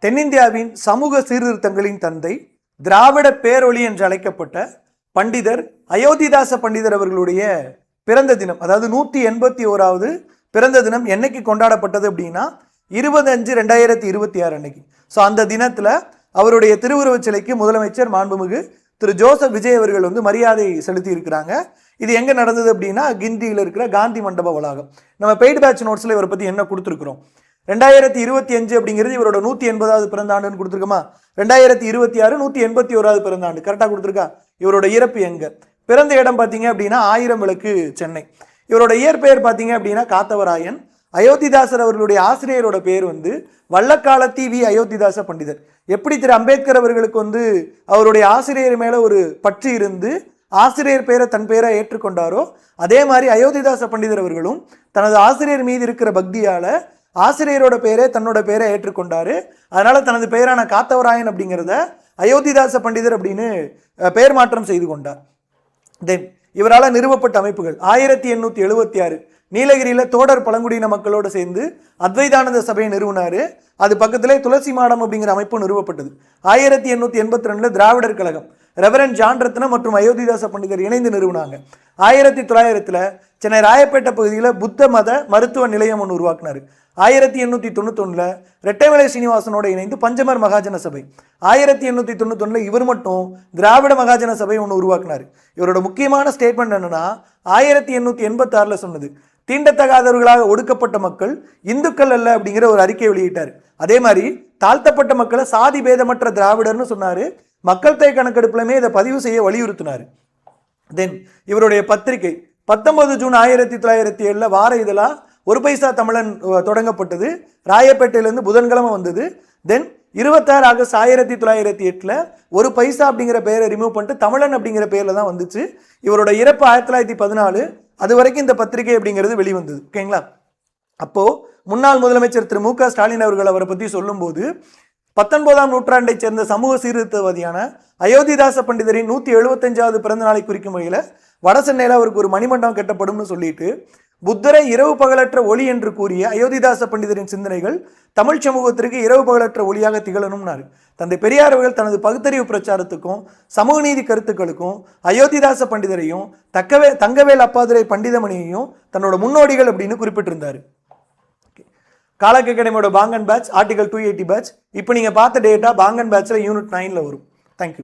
தென்னிந்தியாவின் சமூக சீர்திருத்தங்களின் தந்தை, திராவிட பேரொளி என்று அழைக்கப்பட்ட பண்டிதர் அயோத்திதாச பண்டிதர் அவர்களுடைய பிறந்த தினம், அதாவது 181வது பிறந்த தினம் என்னைக்கு கொண்டாடப்பட்டது அப்படின்னா 20/5/2026 அன்னைக்கு. ஸோ அந்த தினத்துல அவருடைய திருவுருவச் சிலைக்கு முதலமைச்சர் மாண்புமிகு திரு ஜோசப் விஜய் அவர்கள் மரியாதை செலுத்தி இருக்கிறாங்க. இது எங்க நடந்தது அப்படின்னா கிண்டியில் இருக்கிற காந்தி மண்டப வளாகம். நம்ம பெய்டு பேட்ச் நோட்ஸ்ல இவரை பத்தி என்ன கொடுத்துருக்கிறோம். 2025 அப்படிங்கிறது இவரோட 180வது பிறந்த ஆண்டுன்னு கொடுத்துருக்கோமா. 2026 181வது பிறந்த ஆண்டு கரெக்டா கொடுத்துருக்கா. இவரோட இறப்பு எங்க, பிறந்த இடம் பார்த்தீங்க அப்படின்னா 1000 விளக்கு சென்னை. இவரோட இயற்பெயர் பார்த்தீங்க அப்படின்னா காத்தவராயன். அயோத்திதாசர் அவர்களுடைய ஆசிரியரோட பேர் வல்லக்காலத்தி வி அயோத்திதாச பண்டிதர். எப்படி திரு அம்பேத்கர் அவர்களுக்கு அவருடைய ஆசிரியர் மேல ஒரு பற்று இருந்து ஆசிரியர் பேரை தன் பேரை ஏற்றுக்கொண்டாரோ, அதே மாதிரி அயோத்திதாச பண்டிதர் அவர்களும் தனது ஆசிரியர் மீது இருக்கிற பக்தியால ஆசிரியரோட பேரை தன்னோட பேரை ஏற்றுக்கொண்டாரு. அதனால தனது பெயரான காத்தவராயன் அப்படிங்கிறத அயோத்திதாச பண்டிதர் அப்படின்னு பெயர் மாற்றம் செய்து கொண்டார். தென் இவரால் நிறுவப்பட்ட அமைப்புகள் 1876 நீலகிரியில தோடர் பழங்குடியின மக்களோடு சேர்ந்து அத்வைதானந்த சபையை நிறுவனாரு. அது பக்கத்திலே துளசி மாடம் அப்படிங்கிற அமைப்பு நிறுவப்பட்டது. 1882 திராவிடர் கழகம் ரெவரண்ட் ஜான் ரத்னம் மற்றும் அயோத்திதாச பண்டிதர் இணைந்து நிறுவனாங்க. 1900 சென்னை ராயப்பேட்டை பகுதியில் புத்த மத மருத்துவ நிலையம் ஒன்று உருவாக்குனாரு. 1891 ரெட்டைமலை சீனிவாசனோட இணைந்து பஞ்சமர் மகாஜன சபை. 1891 இவர் மட்டும் திராவிட மகாஜன சபை ஒன்று உருவாக்குனாரு. இவரோட முக்கியமான ஸ்டேட்மெண்ட் என்னன்னா 1886 சொன்னது, தீண்டத்தகாதவர்களாக ஒடுக்கப்பட்ட மக்கள் இந்துக்கள் அல்ல அப்படிங்கிற ஒரு அறிக்கை வெளியிட்டார். அதே மாதிரி தாழ்த்தப்பட்ட மக்களை சாதி பேதமற்ற திராவிடர்னு சொன்னாரு. மக்கள் தொகை கணக்கெடுப்புலமே இதை பதிவு செய்ய வலியுறுத்தினார். தென் இவருடைய பத்திரிகை 19 ஜூன் 1907 வார இதழா ஒரு பைசா தமிழன் தொடங்கப்பட்டது. ராயப்பேட்டையிலிருந்து புதன்கிழமை வந்தது. தென் 26 ஆகஸ்ட் 1908 ஒரு பைசா அப்படிங்கிற பெயரை ரிமூவ் பண்ணிட்டு தமிழன் அப்படிங்கிற பெயர்ல தான் வந்துச்சு. இவரோட இறப்பு 1914. அது வரைக்கும் இந்த பத்திரிகை அப்படிங்கிறது வெளிவந்தது. ஓகேங்களா. அப்போ முன்னாள் முதலமைச்சர் திரு மு க ஸ்டாலின் அவர்கள் அவரை பத்தி சொல்லும் போது 19ஆம் நூற்றாண்டை சேர்ந்த சமூக சீர்திருத்தவாதியான அயோத்திதாச பண்டிதரின் 175வது பிறந்த நாளை குறிக்கும் வகையில வடசென்னையில அவருக்கு ஒரு மணிமண்டபம் கட்டப்படும்னு சொல்லிட்டு புத்தரை இரவு பகலற்ற ஒளி என்று கூறிய அயோத்திதாச பண்டிதரின் சிந்தனைகள் தமிழ் சமூகத்திற்கு இரவு பகலற்ற ஒளியாக திகழணும்னாரு. தந்தை பெரியார் அவர்கள் தனது பகுத்தறிவு பிரச்சாரத்துக்கும் சமூக நீதி கருத்துக்களுக்கும் அயோத்திதாச பண்டிதரையும் தங்கவேல் அப்பாதுரை பண்டிதமணியையும் தன்னோட முன்னோடிகள் அப்படின்னு குறிப்பிட்டிருந்தாரு. காலக் அகாடமியோட பாங்கன் பேட்ச் ஆர்டிகல் 280 பேட்ச். இப்போ நீங்க பார்த்த டேட்டா பாங்கன் பேட்ச்ல யூனிட் 9ல வரும். தேங்க்யூ.